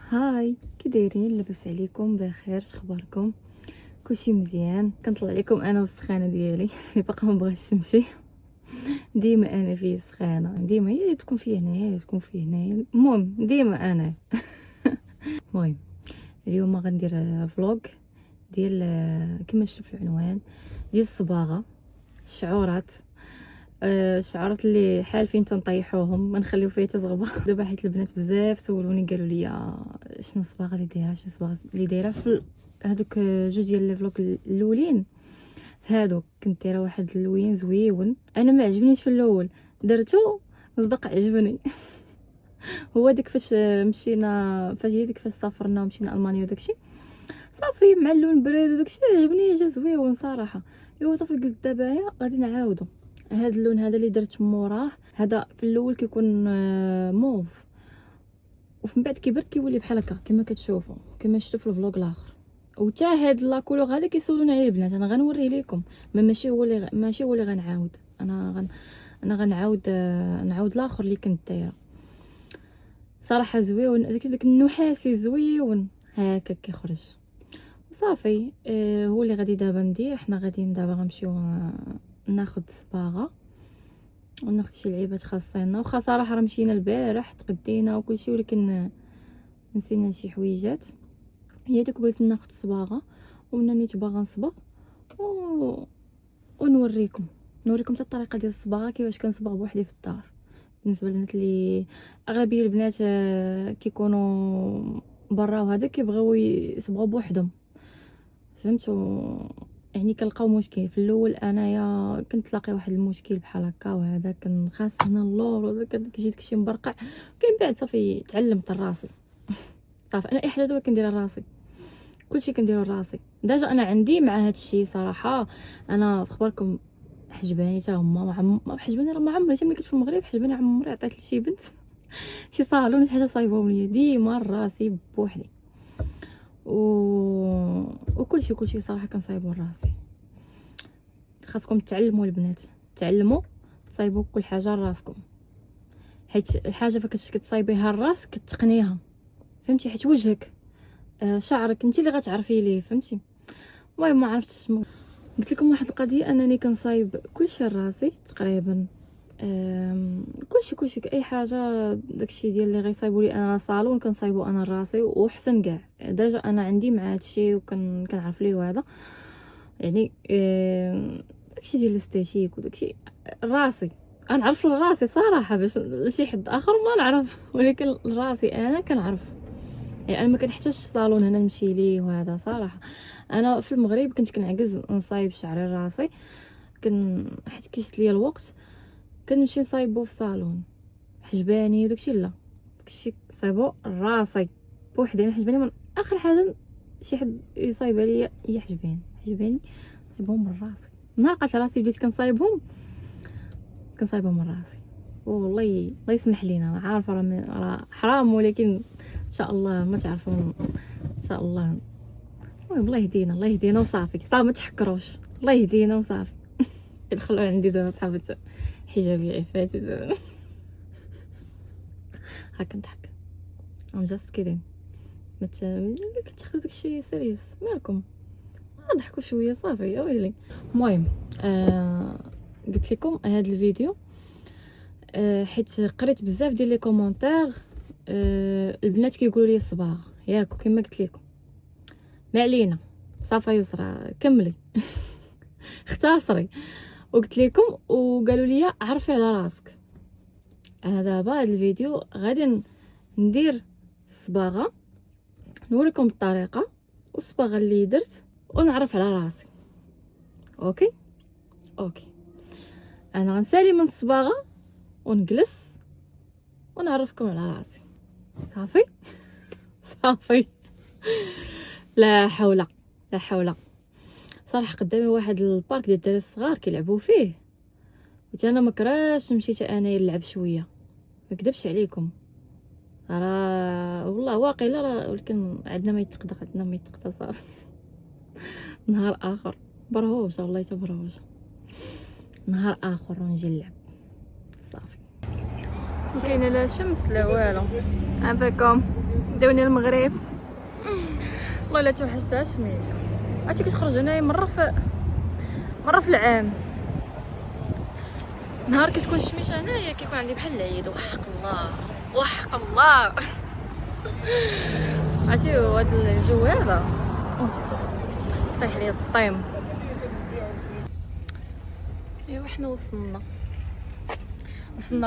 هاي، كي دايرين؟ لاباس عليكم؟ بخير؟ شخباركم؟ كلشي مزيان؟ كنطلع لكم انا والسخانه ديالي باقا ما بغاش تمشي. ديما انا فيه سخانه، ديما هي تكون فيه هنايا تكون فيه هنايا، المهم ديما انا. المهم اليوم غندير فلوق ديال كما شفتوا في العنوان ديال الصباغه، الشعورات. الشعارات اللي حالفين تنطيحوهم ما نخليو فيه تزغبه. دابا حيت البنات بزاف سولوني قالوا لي شنو الصباغه اللي دايره، شنو الصباغه اللي دايره في هذوك جوج ديال لي فلوق الاولين. هادو كنت دايره واحد اللوين زويون، انا ما عجبنيش في الاول، درتو صدق عجبني. هو ديك فاش مشينا، فاش هي ديك فاش سافرنا ومشينا المانيا وداكشي، صافي مع اللون بريد وداكشي عجبني، جا زويون صراحه. ايوا صافي قلت دابا هي غادي نعاودو هاد اللون هذا اللي درت موراه. هذا في الاول كيكون موف، ومن بعد كيبرد كيولي بحال هكا كما كتشوفوا كما شفتوا في الفلوق الاخر. وتا هاد لاكولور هذا كيسولوني عليه البنات، انا غنوريه لكم، ماشي هو اللي غنعاود. انا غنعاود نعاود الاخر اللي كنت دايره. صراحه زويون، داك النحاسي زويون هكا كيخرج صافي. هو اللي غادي دابا ندير. حنا غاديين دابا غنمشيو ناخذ الصباغه وناخذ شي لعيبات خاصيننا. وخا صراحه راه مشينا البارح تغدينا وكلشي، ولكن نسينا شي حويجات. هي ديك قلت ناخذ صباغه ومنني باغا نصبغ ونوريكم حتى الطريقه ديال الصباغه كيفاش كنصبغ بوحدي في الدار. بالنسبه للبنات اللي اغلبيه البنات كيكونوا برا وهذا كيبغيو يصبغوا بوحدهم، فهمتوا؟ يعني كنلقاو مشكل في الاول. انايا كنت لاقي واحد المشكل بحال هكا، وهذا كان خاص هنا اللور وهذا كيجي داكشي مبرقع. كاين بعد صافي تعلمت راسي. صافي انا اي حاجه دابا كنديرها راسي، كلشي كنديرو راسي. ديجا انا عندي مع هاد الشيء صراحه. انا في خبركم حجباني حتى هما حجباني، راه ما عمري حتى ملي كنت في المغرب حجباني عمري عطيت لشي بنت شي صالون شي حاجه صايبهم ليا، ديما راسي بوحدي. وكلشي صراحه كنصايبو راسي. خاصكم تعلموا البنات، تعلموا تصايبوا كل حاجه راسكم، حيت الحاجه فاش كتصايبيها لراسك كتقنيها، فهمتي؟ حيت وجهك شعرك انت اللي غتعرفي ليه، فهمتي؟ المهم ما عرفتش قلت لكم واحد القضيه، انني كنصايب كلشي راسي تقريبا. كلشي اي حاجه داكشي ديال اللي غيصايبوا لي انا صالون كنصايبو انا راسي وحسن كاع. ديجا انا عندي مع هادشي وكنعرف ليه هذا، يعني داكشي ديال الاستاتيك وداكشي راسي انا نعرف لراسي صراحه، باش شي حد اخر ما نعرف، ولكن راسي انا كنعرف. يعني انا ما كنحتاجش صالون هنا نمشي ليه وهذا صراحه. انا في المغرب كنت كنعجز نصايب شعري راسي، حيت كيجت ليا الوقت كنمشي نصايبو في صالون حجباني وداكشي. لا، داكشي صايبو راسي بوحدي. انا حجباني من اخر حاجه شي حد يصايبها ليا هي حجباني صايبهم من راسي. نهار لقيت راسي بديت كنصايبهم من راسي. والله الله يسمح لينا، انا عارفه راه حرام، ولكن ان شاء الله ما تعرفون ان شاء الله. المهم الله يهدينا وصافي. صافي ما تحكروش، الله يهدينا وصافي. يدخلوا عندي دابا صحابات حجابي عفاتي دابا. هاكا نضحك، ام جاست كيدين. كتاخدوا داكشي سيريس مالكم، ضحكوا شويه صافي يا ويلي. المهم قلت لكم هذا الفيديو حيت قريت بزاف ديال لي كومونتير. البنات كيقولوا لي الصباغ ياك كما قلت لكم، ما علينا صافي يسرا كملي. اختصري. وقلت لكم وقالوا لي عرفي على راسك. انا دابا هذا الفيديو غادي ندير الصباغه، نوريكم الطريقه والصباغه اللي درت ونعرف على راسي. اوكي انا غنسالي من الصباغه ونجلس ونعرفكم على راسي. صافي صافي. لا حول صراحه قدامي واحد البارك ديال الدراري الصغار كيلعبوا فيه، وتا انا مكراش مشيت انا نلعب شويه، ما كذبش عليكم. راه والله واقيلا راه، ولكن عندنا ما يتقدر صافي. نهار اخر برهوشه، والله تبرهوشه، نهار اخر ونجي نلعب صافي. كاينه لا شمس لا والو. عافاكم. داوني المغرب. والله لا توحشتها سميتها. عرفتي كتخرج هنايا مره في العام. نهار كتكون الشميشه هنايا كيكون عندي بحال العيد. وحق الله وحق الله. عرفتي هاد الجو هذا طيح لي الطيم. ايوا حنا وصلنا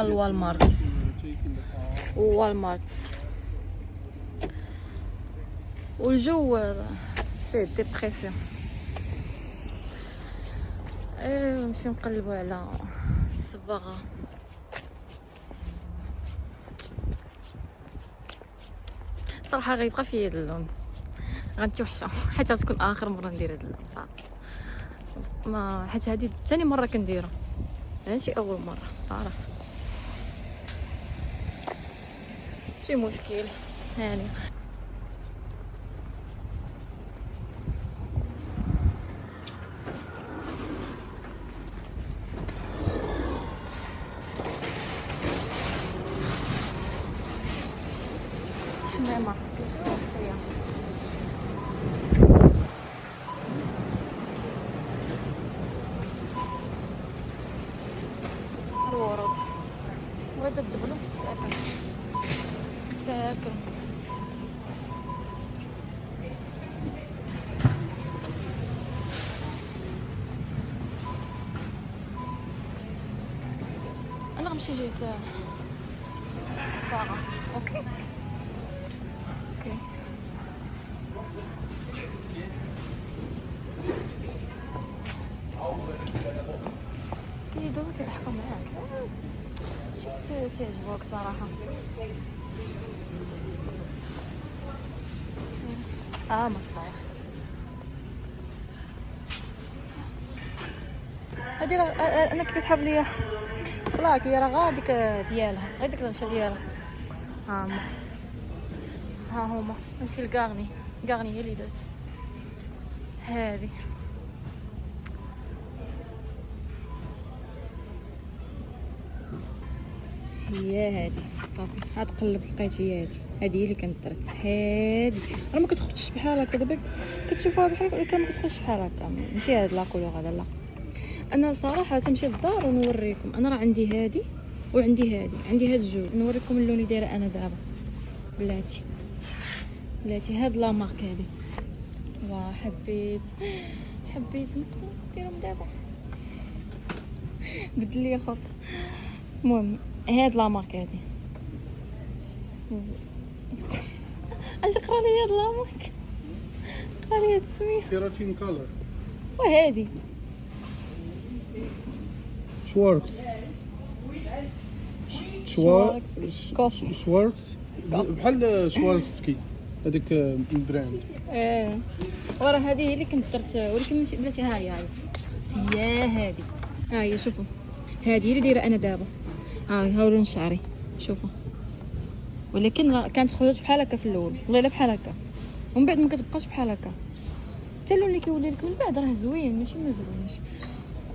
لوالمارت. والجو فيه ديبرسيون. نمشيو نقلبوا على الصباغه. صراحه غيبقى فيا هذا اللون، غنتوحشه حيت غتكون اخر مره ندير هذا اللون صافي. ما حيت هذه ثاني مره كنديرها، ماشي اول مره صراحه. شي مشكل يعني. حمامه كتوصيه الورود ورد الدبلو ساكن. انا غنمشي جهه باغا. اوكي دوزك كيضحكوا معاك. شي تعجبوك صراحه. مصباح هادي انا كيسحب ليا لاكي راه غاديك ديالها غير ديك الغشا ديالها. ها هما ماشي الكارني هي اللي درت هذه. هي هذه صافي. عاد قلبت لقيت هي هذه اللي كانت درت. هذه راه ما كتخرجش بحال هكا. دابا كتشوفوها بحال هكا ولكن ما كتخرجش بحال هكا. ماشي هاد لا كولور هذا لا. انا صراحه تمشي للدار ونوريكم. انا راه عندي هذه وعندي هذه. عندي هاد الجوج. نوريكم اللون اللي دايره انا دابا. بلاتي هاد لا مارك هذه. واه حبيت نقدر نديرهم دابا. بدل لي خط. المهم هاد لا مارك هذه. اش قرا لي هاد لا مارك؟ قرا لي هاد السميه كيراتين كولر. وهادي شواركس بحال شواركسكي هذيك البراند. وراه هذه هي اللي كنت درت ولكن ماشي بلاتي. ها هي هذه. هي شوفوا هذه اللي دايره انا دابا. ها لون شعري شوفوا. ولكن كانت خرجت بحال هكا في الاول والله الا بحال هكا. ومن بعد ما كتبقاش بحال هكا. حتى اللون اللي كيولي لك من بعد راه زوين ماشي ما زوينش.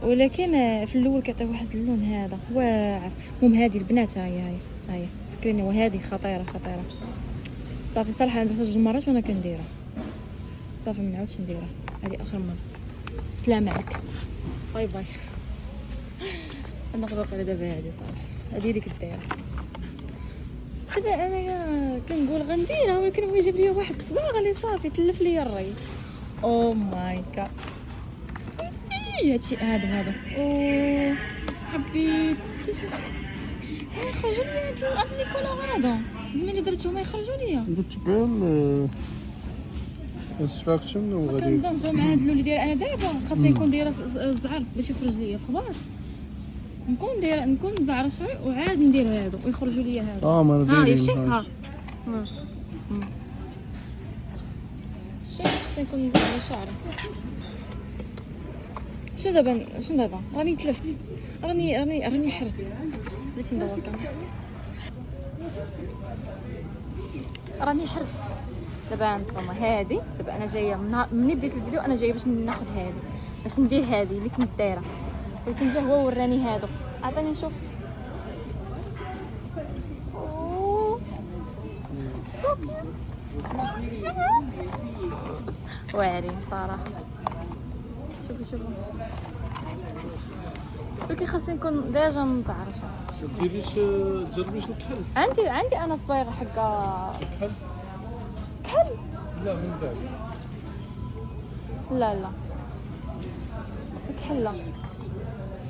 ولكن في الاول كيعطي واحد اللون هذا واعر. المهم هذه البنات هي سكريني. وهذه خطيره صافي. صراحه عندي جوج مرات وانا كنديرها صافي. ما نعاودش نديرها. هذه اخر مره. سلام عليك. باي نغلق على دابا. هذه صافي. هذه اللي كنت دايره دابا. انا كنقول غنديرها ولكن هو جاب لي واحد الصباغه اللي صافي تلف لي الري. او ماي جاد. هادشي هادو حبيت يخرجوا لي هاد لي كولور هذا. ملي درتهم يخرجوا لي. درت بهم ساتسفاكشن وغادي كنضمجو مع هاد اللون اللي داير انا دابا. خاصني يكون دايره الزعر باش يخرج لي خبار. نكون زعره شوي وعاد ندير هادو ويخرجوا لي هادو. ما نديرش. شي خاصني نكون زعره شعري. شنو دابا راني تلفت. راني حرت. بغيتي ندور راني حرت دابا. عندكم هذه دابا. انا جايه من بديت الفيديو انا جايه باش ناخذ هذه باش ندير هذه اللي كنت دايره. ولكن جا هو وراني هادو. عطيني نشوف. سو كيوت. واعرين صراحه. شوفوا ولكن خاصني نكون ديجا مزعرشه. ديريش تجربيش الكحل. عندي انا صبايغه حقا الكحل كحل. لا من بعد. لا كحل لا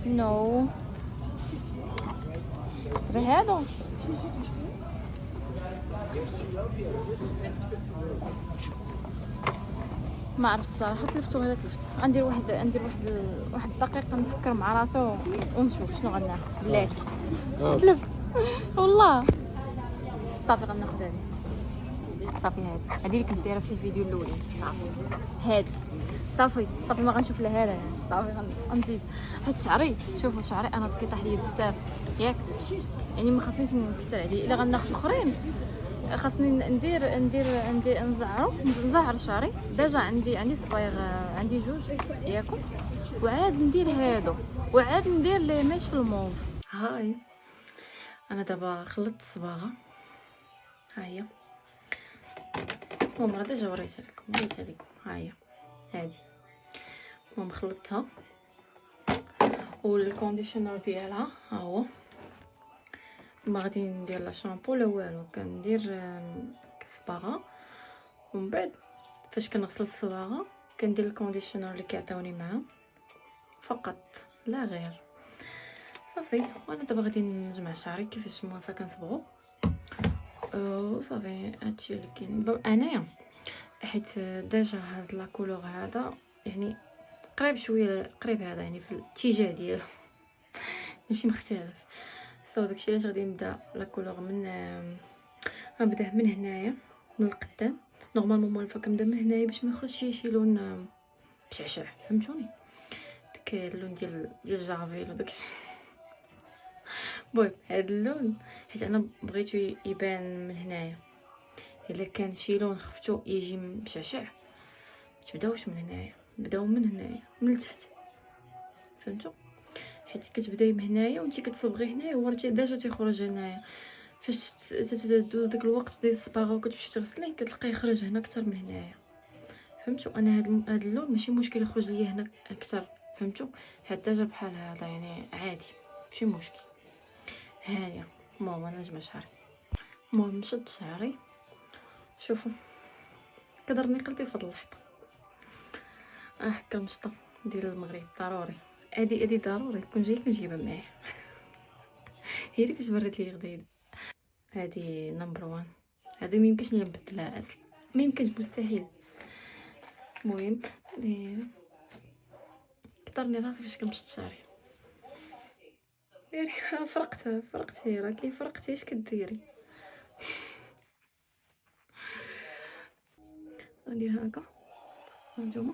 نو بهذا ما عرفت صراحه. تلفتو غير تلفت. غندير واحد الدقيقه نفكر مع راسي ونشوف شنو غناخذ. بلاتي تلفت والله. صافي غناخذ هذه. صافي هذه اللي كنت دايره في الفيديو الاولين. صافي هذه صافي ما غنشوف لها لا. صافي غنزيد حيت شعري. شوفوا شعري انا كيطيح ليا بزاف ياك، يعني ما خاصنيش نكثر عليه. الا غناخذ الاخرين خاصني ندير نزعر شعري. ديجا عندي صبايغ، عندي جوج ياكم، وعاد ندير هادو، وعاد ندير لي ميش في الموف. هاي انا دابا خلطت الصباغه. ها هي المهم راه ديجا وريتها لكم. ها هي هادي المهم خلطتها، والكونديشنر ديالها ها هو. ما غادي ندير لا شامبو لا والو، كندير صباغه، ومن بعد فاش كنغسل الصباغه كندير الكونديشنر اللي كيعطيوني معاه فقط لا غير. صافي وانا دابا غادي نجمع شعري كيفاش موالفه كنصبغو. وصافي هادشي اللي كاين انايا، حيت ديجا هاد لا كولور هذا يعني قريب شويه قريب هذا يعني في الاتجاه ديالو ماشي مختلف. داكشي علاش غادي نبدا لا كولور من غنبداه من هنايا من القدام. نورمالمون موالفه كنبدا من هنايا باش ما يخرجش شي لون بشعشع، فهمتوني؟ داك اللون ديال الجافيل وداكشي. المهم هاد اللون حيت انا بغيتو يبان من هنايا. الا كان شي لون خفتو يجي مشعشع تبداوش من هنايا، بداو من هنايا من التحت، فهمتوا؟ حيت كتبداي من هنايا وانتي كتصبغي هنايا هو ديجا تيخرج هنايا. فاش تدوز داك الوقت ديال الصباغه وكتمشي تغسليه كتلقاه يخرج هنا اكثر من هنايا، فهمتوا؟ انا هاد اللون ماشي مشكل يخرج ليا هنا اكثر، فهمتوا؟ حتى جا بحال هذا يعني عادي ماشي مشكل. هانيه المهم انا نجمع شعري. المهم شد شعري، شوفوا كضرني قلبي في اللحظه. هكا المشطه ديال المغرب ضروري. هادي ضروري كون جاي كنجيبها معايا. هي اللي كتبرد لي غديد. هادي نمبر 1. هادي ما يمكنش نبدلها اصلا، ما يمكنش مستحيل. المهم كضرني راسي فاش كنمشط شعري. ديري فرقتي راكي فرقتي اش كديري. غندير هكا هانتوما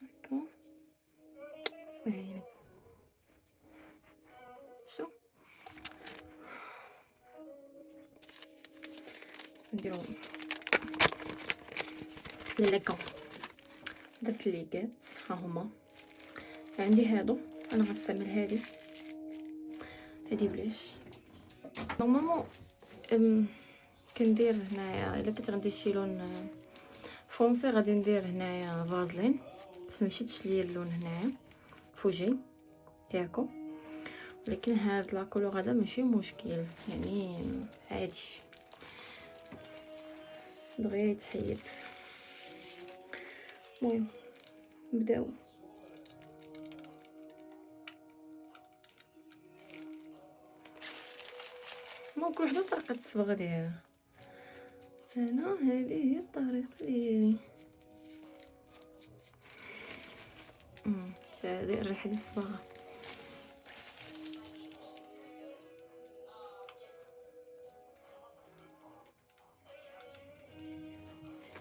هكا وهيني شو نديرو ليكون. درت ليكات ها هما عندي هادو. انا غنستعمل هادي بلاش نورمالمون كندير هنايا. الا كنت غندير شي لون فونسي غادي ندير هنايا فازلين باش ما يشدش ليا اللون هنايا فوجي ياكو. ولكن هاد لا كولور هذا ماشي مشكل يعني عادي دغيا يتحيد. المهم نبداو. ما كل وحده طريقه الصبغه ديالها. انا هذه هي الطريقه ديالي. هذه الريحه ديال الصباغه.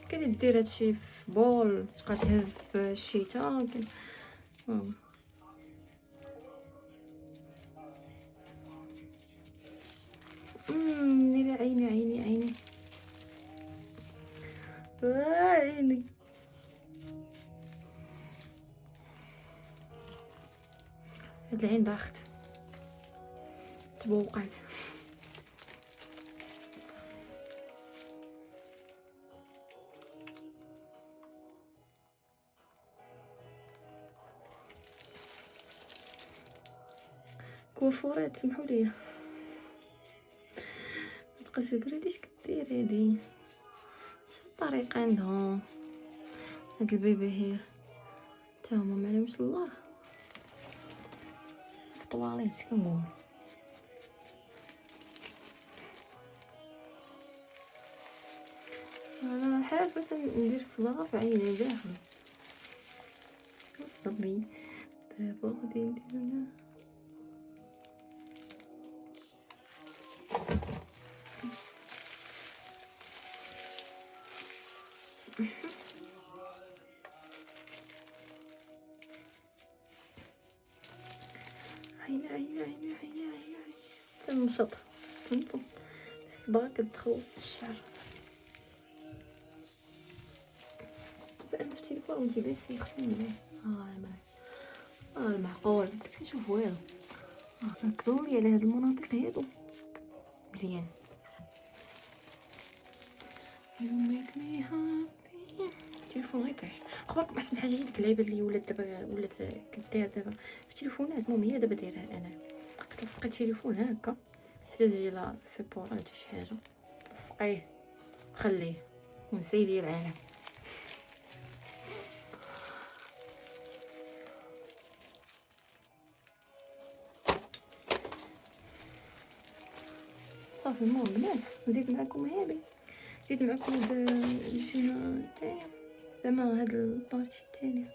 كدير هادشي في بول تبقى تهز في الشيته نيلي عيني عيني هاد العين ضاخت تبوقات. كوافورات سمحوا لي. متبقاش تقول هادي اش كدير هادي، شو الطريقه عندهم هاد البيبي هير تا هما ما عليهمش الله في طواليت كنقول. انا حابه ندير الصباغه في عيني داخل صبي. دابا غادي ندير هنا عيني تنشط تنطم الصباغه كتدخل وسط الشعر. انا في التليفون متيبانش يخصني معايا المعقول كنت كنشوف والو. ركزوا لي على هاد المناطق هادو مزيان. You make me happy. التليفون غيطيح. اخباركم؟ احسن حاجه هي ديك اللعيبه اللي ولات دابا كدير دابا في التليفونات. المهم هي دابا دايرها انا كتلصقي التليفون هكا حتى تجي لا سيبورات شي حاجه تلصقيه خليه ونسيدي العالم. صافي المهم البنات نزيد معكم هادي، نزيد معكم هاد الجهه الثانيه زعما هاد البارتي الثانيه.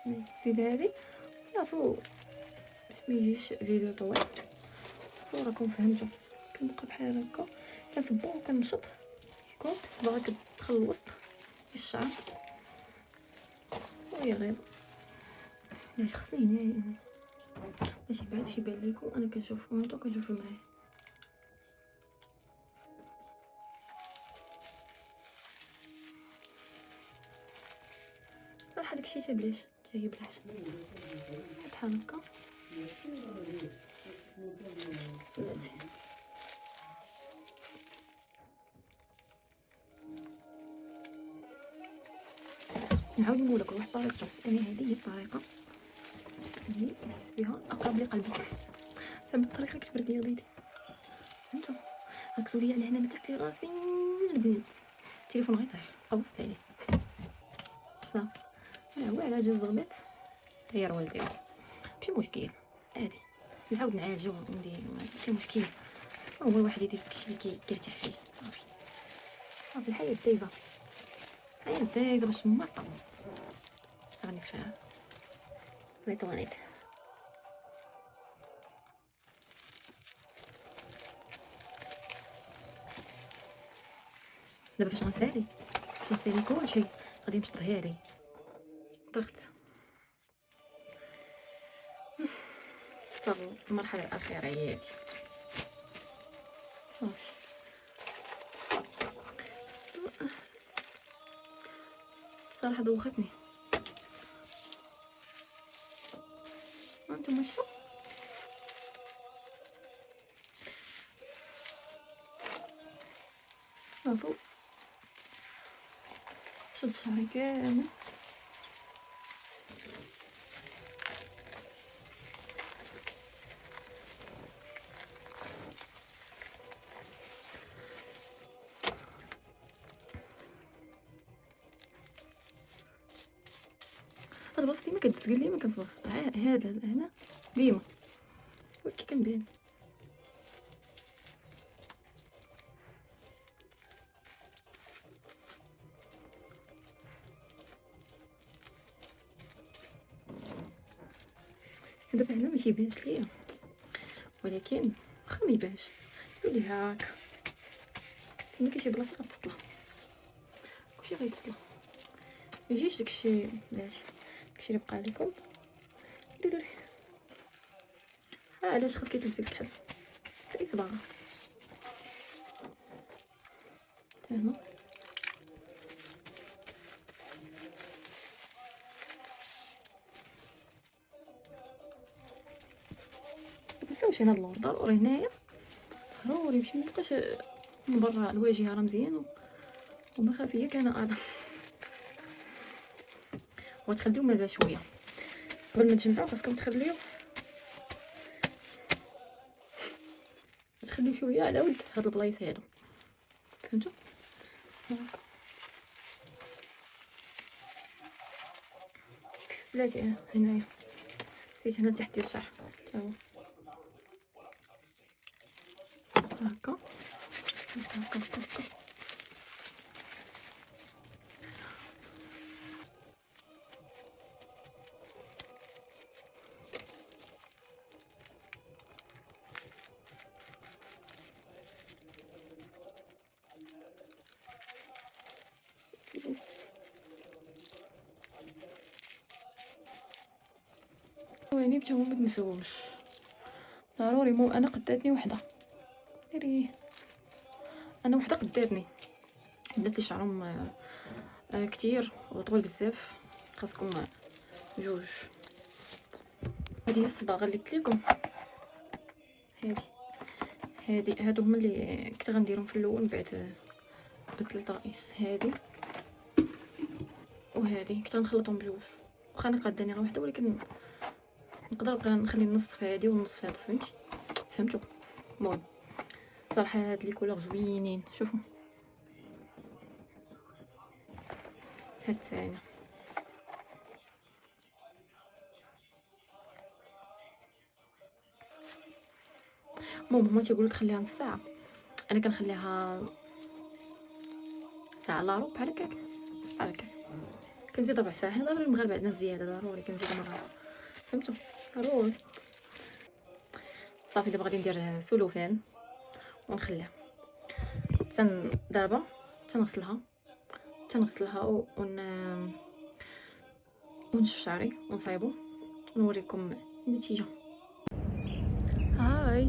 نزيد هادي صافي باش ميجيش فيديو طويل وراكم فهمتوا. كنبقى بحال هكا كنصبو وكنشط كوب الصباغه كتدخل الوسط الشعر وهي غير باش خصني هنا باش يبعد يبان لكم. انا كنشوف اونطو كنشوف في المرايه. صراحه داكشي تا بلاش بحال هكا بلاتي. نعاود نقول لك واحد الطريقه. انا هذه هي الطريقه اللي نحس بها اقرب لقلبك. فهمت الطريقه كتبرد لي يديدي فهمتوا. ركزوا لي على هنا ما تحت لي راسي البنات. التليفون غيطيح قوست عليه صافي. هو على جوج ضربات غير والديو ماشي مشكل عادي نعاود نعالجو وندير ماشي مشكل. هو الواحد يدير داكشي اللي كيرتاح فيه صافي. الحياة دايزه باش نمرطو راني فيها نيطوانيت. دابا فاش غنسالي كلشي غادي نشطب هادي ضغط صافي. المرحله الاخيره هي هادي صافي. صراحه دوختني انتم شفتوا صافي. شد شعري كامل هاد البلاصه ديما كتزقل لي ما كنصبغش. هذا هنا ديما كي كنبان دابا هنا ما كيبانش ليا ولكن واخا ما يبانش يولي هاكا. فين كاين شي بلاصه غتطلع كلشي غيتطلع ميجيش داكشي بلاتي. داكشي اللي بقى لكم ديروا ليه علاش خاصك تلبسي الكحل اي صباغه حتى هنا. متنساوش هنا اللور ضروري هنايا ضروري باش ميبقاش من برا الواجهه راه مزيان وما خافيه كان اعظم. وتخليو مازال شويه قبل ما تجمعوا خاصكم تخليو تخلي شويه على ود هاد البلايص هادو، فهمتوا؟ هاكا بلاتي هنايا زيت هنا تحت ديال الشعر تا هو هاكا هاكا هاكا. ويني بتاهم ما تنساوش ضروري. مو انا قداتني وحده ري انا وحده قداتني البنات اللي شعرهم كتير وطويل بزاف خاصكم جوج. هذه هي الصباغه اللي قلت لكم، هادو هما اللي كنت غنديرهم في الاول، من بعد بدلت رايي. هذه وهذه كنت غنخلطهم بجوج، واخا انا قاداني غير وحده، ولكن نقدر بقى نخلي النص في هذه والنص في هذا، فهمتوا؟ المهم صراحه هاد لي كولور زوينين. شوفوا هاد الثانيه هما تيقول لك خليها نص ساعه، انا كنخليها ساعه الا ربع بحال هكاك كنزيد ربع ساعه. حنا ضروري المغاربه عندنا زياده، ضروري كنزيد مره، فهمتوا؟ ضروري. صافي دابا غادي ندير سلوفان ونخليها دابا تنغسلها ونشف شعري ونصايبو ونوريكم النتيجه. هاي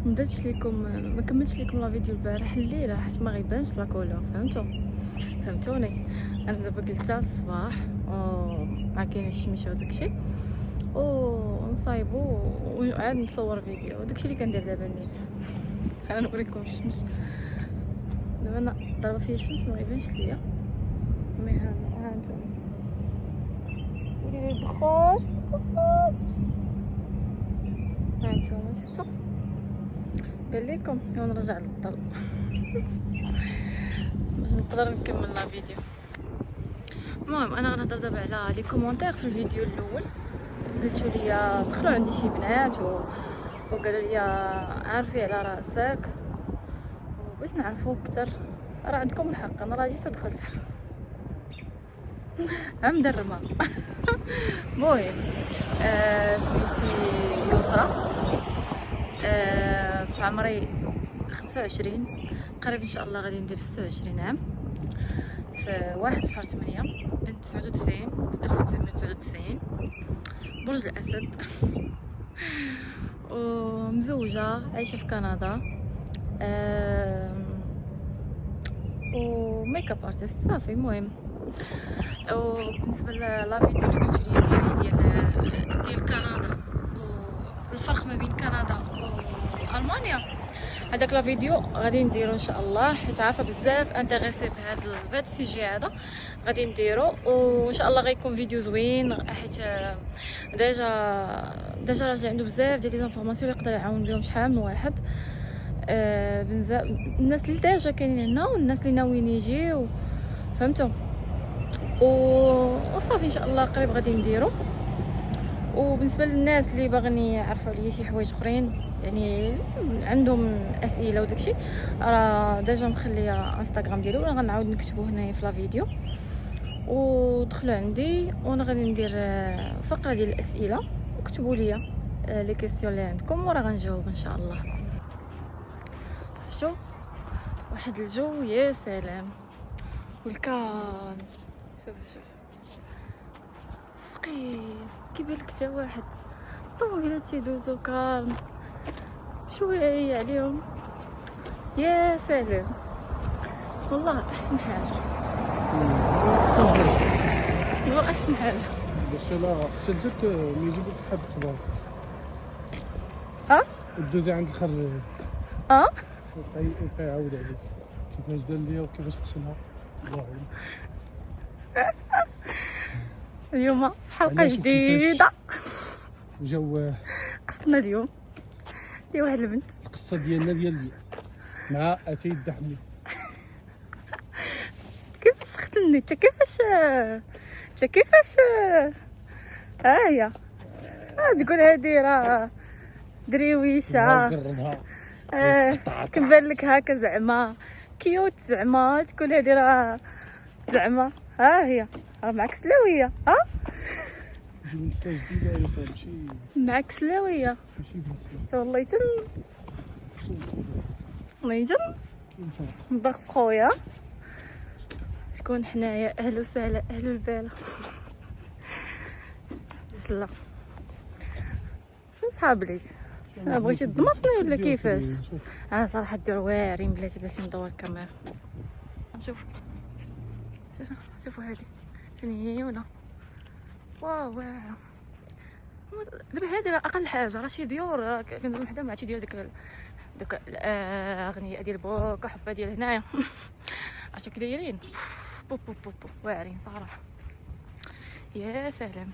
مدرتش لكم، ما كملتش لكم لا فيديو البارح الليله حيت ما غيبانش لا كولور، فهمتوني. انا دابا قلتها الصباح مع كاين الشمس وداكشي ونصايبو وعاد نصور فيديو، داكشي اللي كندير دابا النيت. انا نوريكم الشمس دابا، انا ضربه فيا الشمس ما غيبانش ليا، مي ها انتم ولي البخاش ها انتم شفتوا بان ليكم. ونرجع للظل باش نقدر نكمل لا فيديو. المهم انا غنهضر دابا على لي كومونتير في الفيديو الاول. قلتوا لي دخلوا عندي شي بنات وقالوا لي عارفي على راسك وباش نعرفوك اكثر. راه عندكم الحق، انا راه جيت ودخلت عم درمه. المهم سميتي يسرى، في عمري 25، قريب ان شاء الله غادي ندير 26 عام، في 1 شهر 8 بنت 1999 برج الاسد. ومزوجه عايشه في كندا، وميك اب ارتست صافي. المهم وبالنسبه لا فيديو اللي قلت لي ديري ديال كندا والفرق ما بين كندا والمانيا، هذاك لا فيديو غادي نديرو ان شاء الله، حيت عارفه بزاف انتريسي بهذا السوجي هذا، غادي نديرو وان شاء الله غيكون فيديو زوين، حيت ديجا راجل عنده بزاف ديال لي زانفورماسيون اللي يقدر يعاون بهم شحال من واحد. بزاف الناس اللي ديجا كاينين هنا والناس اللي ناويين يجيو، فهمتوا؟ وصافي ان شاء الله قريب غادي نديرو. وبالنسبه للناس اللي باغيين يعرفوا عليا شي حوايج اخرين، يعني عندهم اسئله وداكشي، راه ديجا مخليه انستغرام ديالو، وانا غنعاود نكتبو هنايا في لا فيديو، ودخلوا عندي وانا غادي ندير فقره ديال الاسئله، وكتبوا لي لي كيسيون اللي عندكم وراه غنجاوب ان شاء الله. شفتوا واحد الجو يا سلام والكالم، شوف سقيل كيبان لك حتى واحد، الطوموبيلات تيدوزو كالم شويه عليهم، يا سلام والله احسن حاجه، والله احسن حاجه. باش لا سجلت يجيبك حد خبار الدوزي عند الخرج يعاود عليك كيفاش دار ليا وكيفاش قسمها. الله يعين. اليوم حلقه جديده وجو قصنا اليوم ديال واحد البنت. القصه ديالنا ديال مع اتاي الدحمي. كيفاش قتلني انت؟ كيفاش ها هي تقول هادي راه دريويشه. قربها كنبان لك هكا زعما كيوت، زعما تقول هادي راه زعما ها هي راه معك سلاويه. نجيب نسله جديده يا صاحبي، ماشي معك سلاويه بنسله. والله والله كاين فرق. نضغط خويا. شكون حنايا؟ اهلا وسهلا، اهلا الباله. سلا شو صحاب ليك؟ بغيتي تضمصني ولا كيفاش؟ انا صراحه دير واعرين بلاتي باش ندور الكاميرا. نشوف شوفوا هذه زينونه. واو واعره. دابا هذه راه اقل حاجه، راه شي ديور، راه كندير وحده مع شي ديال دوك الاغنياء ديال بوكا حبه ديال هنايا. عرفتو كي دايرين بو بو بو بو واعرين صراحه. يا سلام.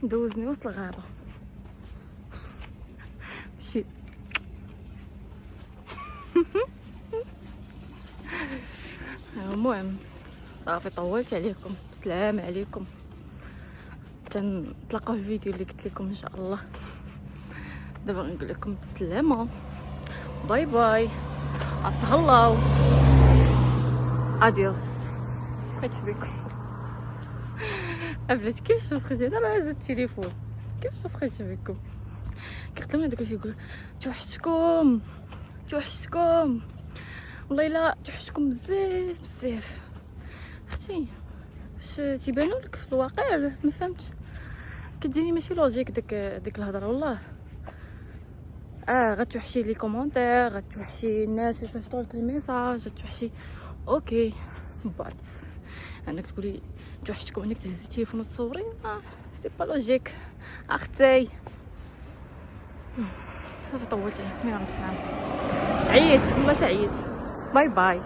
دوزني وسط الغابه ماشي. المهم صافي طولت عليكم، سلام عليكم، تنتلاقاو في الفيديو اللي قلت لكم ان شاء الله. دابا نقول لكم بسلامه، باي باي، اتهلاو، اديوس. سخيت بكم قبلت كيف سخيت انا راه هز التليفون كيف سخيت بكم. كيخدموا داك الشيء يقول توحشتكم والله الا توحشتكم بزاف اختي. واش تيبانوا لك في الواقع؟ ما فهمتش، كتجيني ماشي لوجيك ديك الهضره والله. غتوحشي لي كومونتير، غتوحشي الناس اللي صيفطوا لك الميساج، غتوحشي اوكي، بات انك تقولي توحشتكم انك تهزي التليفون وتصوري، سي با لوجيك اختي. صافي طولت عليكم، يلا بسلام. عييت والله عييت. باي باي.